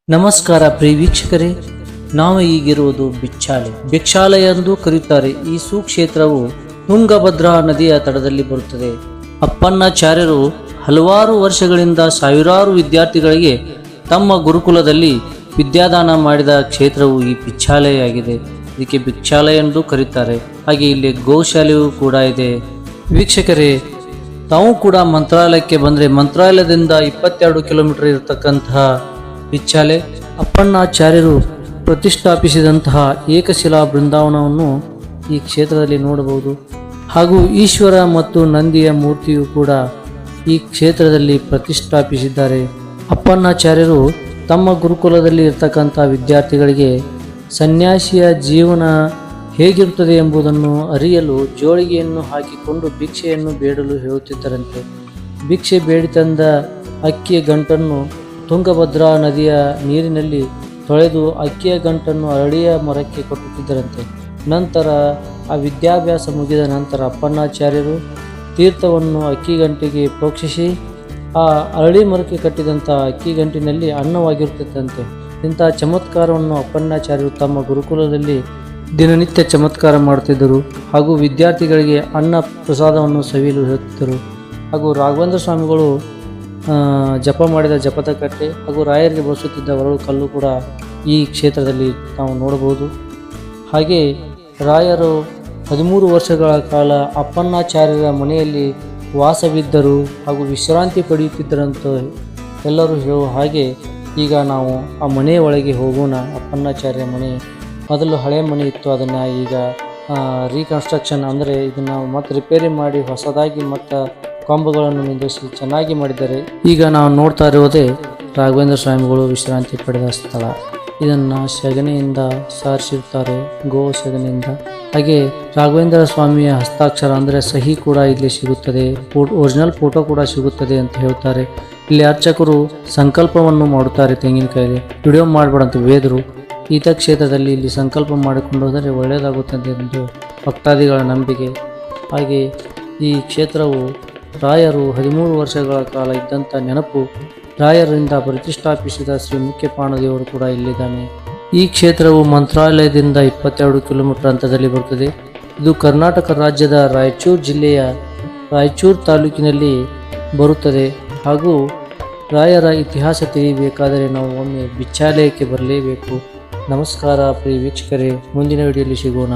ನಮಸ್ಕಾರ ಪ್ರಿಯ ವೀಕ್ಷಕರೇ, ನಾವು ಈಗಿರುವುದು ಭಿಕ್ಷಾಲಯ ಎಂದು ಕರೆಯುತ್ತಾರೆ. ಈ ಸುಕ್ಷೇತ್ರವು ತುಂಗಭದ್ರಾ ನದಿಯ ತಡದಲ್ಲಿ ಬರುತ್ತದೆ. ಅಪ್ಪಣ್ಣಾಚಾರ್ಯರು ಹಲವಾರು ವರ್ಷಗಳಿಂದ ಸಾವಿರಾರು ವಿದ್ಯಾರ್ಥಿಗಳಿಗೆ ತಮ್ಮ ಗುರುಕುಲದಲ್ಲಿ ವಿದ್ಯಾದಾನ ಮಾಡಿದ ಕ್ಷೇತ್ರವು ಈ ಭಿಕ್ಷಾಲಯ ಆಗಿದೆ. ಇದಕ್ಕೆ ಭಿಕ್ಷಾಲಯ ಎಂದು ಕರೆಯುತ್ತಾರೆ. ಹಾಗೆ ಇಲ್ಲಿ ಗೋಶಾಲೆಯೂ ಕೂಡ ಇದೆ. ವೀಕ್ಷಕರೇ, ತಾವು ಕೂಡ ಮಂತ್ರಾಲಯಕ್ಕೆ ಬಂದರೆ ಮಂತ್ರಾಲಯದಿಂದ 22 ಕಿಲೋಮೀಟರ್ ಇರತಕ್ಕಂತಹ ಭಿಕ್ಷಾಲಯ ಅಪ್ಪಣ್ಣಾಚಾರ್ಯರು ಪ್ರತಿಷ್ಠಾಪಿಸಿದಂತಹ ಏಕಶಿಲಾ ಬೃಂದಾವನವನ್ನು ಈ ಕ್ಷೇತ್ರದಲ್ಲಿ ನೋಡಬಹುದು. ಹಾಗೂ ಈಶ್ವರ ಮತ್ತು ನಂದಿಯ ಮೂರ್ತಿಯು ಕೂಡ ಈ ಕ್ಷೇತ್ರದಲ್ಲಿ ಪ್ರತಿಷ್ಠಾಪಿಸಿದ್ದಾರೆ. ಅಪ್ಪಣ್ಣಾಚಾರ್ಯರು ತಮ್ಮ ಗುರುಕುಲದಲ್ಲಿ ಇರ್ತಕ್ಕಂಥ ವಿದ್ಯಾರ್ಥಿಗಳಿಗೆ ಸನ್ಯಾಸಿಯ ಜೀವನ ಹೇಗಿರುತ್ತದೆ ಎಂಬುದನ್ನು ಅರಿಯಲು ಜೋಳಿಗೆಯನ್ನು ಹಾಕಿಕೊಂಡು ಭಿಕ್ಷೆಯನ್ನು ಬೇಡಲು ಹೇಳುತ್ತಿದ್ದರಂತೆ. ಭಿಕ್ಷೆ ಬೇಡಿ ತಂದ ಅಕ್ಕಿಯ ಗಂಟನ್ನು ತುಂಗಭದ್ರಾ ನದಿಯ ನೀರಿನಲ್ಲಿ ತೊಳೆದು ಅಕ್ಕಿಯ ಗಂಟನ್ನು ಅರಳಿಯ ಮರಕ್ಕೆ ಕೊಟ್ಟುತ್ತಿದ್ದರಂತೆ. ನಂತರ ಆ ವಿದ್ಯಾಭ್ಯಾಸ ಮುಗಿದ ನಂತರ ಅಪ್ಪಣ್ಣಾಚಾರ್ಯರು ತೀರ್ಥವನ್ನು ಅಕ್ಕಿ ಗಂಟಿಗೆ ಪ್ರೋಕ್ಷಿಸಿ ಆ ಅರಳಿ ಮರಕ್ಕೆ ಕಟ್ಟಿದಂಥ ಅಕ್ಕಿ ಗಂಟಿನಲ್ಲಿ ಅನ್ನವಾಗಿರುತ್ತಿದ್ದಂತೆ. ಇಂತಹ ಚಮತ್ಕಾರವನ್ನು ಅಪ್ಪಣ್ಣಾಚಾರ್ಯರು ತಮ್ಮ ಗುರುಕುಲದಲ್ಲಿ ದಿನನಿತ್ಯ ಚಮತ್ಕಾರ ಮಾಡುತ್ತಿದ್ದರು. ಹಾಗೂ ವಿದ್ಯಾರ್ಥಿಗಳಿಗೆ ಅನ್ನ ಪ್ರಸಾದವನ್ನು ಸವಿಯಲು ಹೇಳುತ್ತಿದ್ದರು. ಹಾಗೂ ರಾಘವೇಂದ್ರ ಸ್ವಾಮಿಗಳು ಜಪ ಮಾಡಿದ ಜಪದ ಕಟ್ಟೆ ಹಾಗೂ ರಾಯರಿಗೆ ಬಳಸುತ್ತಿದ್ದ ಹೊರಳು ಕಲ್ಲು ಕೂಡ ಈ ಕ್ಷೇತ್ರದಲ್ಲಿ ನಾವು ನೋಡಬಹುದು. ಹಾಗೆ ರಾಯರು 13 ವರ್ಷಗಳ ಕಾಲ ಅಪ್ಪಣ್ಣಾಚಾರ್ಯರ ಮನೆಯಲ್ಲಿ ವಾಸವಿದ್ದರು ಹಾಗೂ ವಿಶ್ರಾಂತಿ ಪಡೆಯುತ್ತಿದ್ದರಂತ ಎಲ್ಲರೂ ಹೇಳುವ ಹಾಗೆ ಈಗ ನಾವು ಆ ಮನೆಯ ಒಳಗೆ ಹೋಗೋಣ. ಅಪ್ಪಣ್ಣಾಚಾರ್ಯ ಮನೆ ಮೊದಲು ಹಳೆ ಮನೆ ಇತ್ತು, ಅದನ್ನು ಈಗ ರೀಕನ್ಸ್ಟ್ರಕ್ಷನ್ ಅಂದರೆ ಇದನ್ನು ಮತ್ತೆ ರಿಪೇರಿ ಮಾಡಿ ಹೊಸದಾಗಿ ಮತ್ತು ಕೊಂಬುಗಳನ್ನು ನಿಲ್ಲಿಸಿ ಚೆನ್ನಾಗಿ ಮಾಡಿದ್ದಾರೆ. ಈಗ ನಾವು ನೋಡ್ತಾ ಇರುವುದೇ ರಾಘವೇಂದ್ರ ಸ್ವಾಮಿಗಳು ವಿಶ್ರಾಂತಿ ಪಡೆದ ಸ್ಥಳ. ಇದನ್ನು ಸಗಣಿಯಿಂದ ಸಾರಿಸಿರುತ್ತಾರೆ, ಗೋ ಸಗಣಿಯಿಂದ. ಹಾಗೆ ರಾಘವೇಂದ್ರ ಸ್ವಾಮಿಯ ಹಸ್ತಾಕ್ಷರ ಅಂದರೆ ಸಹಿ ಕೂಡ ಇಲ್ಲಿ ಸಿಗುತ್ತದೆ, ಒರಿಜಿನಲ್ ಫೋಟೋ ಕೂಡ ಸಿಗುತ್ತದೆ ಅಂತ ಹೇಳ್ತಾರೆ. ಇಲ್ಲಿ ಅರ್ಚಕರು ಸಂಕಲ್ಪವನ್ನು ಮಾಡುತ್ತಾರೆ ತೆಂಗಿನಕಾಯಿಗೆ. Video ಮಾಡಬೇಡಂತ weather. ಈತ ಕ್ಷೇತ್ರದಲ್ಲಿ ಇಲ್ಲಿ ಸಂಕಲ್ಪ ಮಾಡಿಕೊಂಡು ಹೋದರೆ ಒಳ್ಳೆಯದಾಗುತ್ತದೆ ಎಂದು ಭಕ್ತಾದಿಗಳ ನಂಬಿಕೆ. ಹಾಗೆ ಈ ಕ್ಷೇತ್ರವು ರಾಯರು 13 ವರ್ಷಗಳ ಕಾಲ ಇದ್ದಂಥ ನೆನಪು. ರಾಯರಿಂದ ಪ್ರತಿಷ್ಠಾಪಿಸಿದ ಶ್ರೀ ಮುಖ್ಯಪಾಣ ದೇವರು ಕೂಡ ಇಲ್ಲಿದ್ದಾನೆ. ಈ ಕ್ಷೇತ್ರವು ಮಂತ್ರಾಲಯದಿಂದ 22 ಕಿಲೋಮೀಟರ್ ಅಂತರದಲ್ಲಿ ಬರುತ್ತದೆ. ಇದು ಕರ್ನಾಟಕ ರಾಜ್ಯದ ರಾಯಚೂರು ಜಿಲ್ಲೆಯ ರಾಯಚೂರು ತಾಲೂಕಿನಲ್ಲಿ ಬರುತ್ತದೆ. ಹಾಗೂ ರಾಯರ ಇತಿಹಾಸ ತಿಳಿಯಬೇಕಾದರೆ ನಾವು ಒಮ್ಮೆ ಭಿಕ್ಷಾಲಯಕ್ಕೆ ಬರಲೇಬೇಕು. ನಮಸ್ಕಾರ ಪ್ರಿಯ ವೀಕ್ಷಕರೇ, ಮುಂದಿನ ವಿಡಿಯೋಲಿ ಸಿಗೋಣ.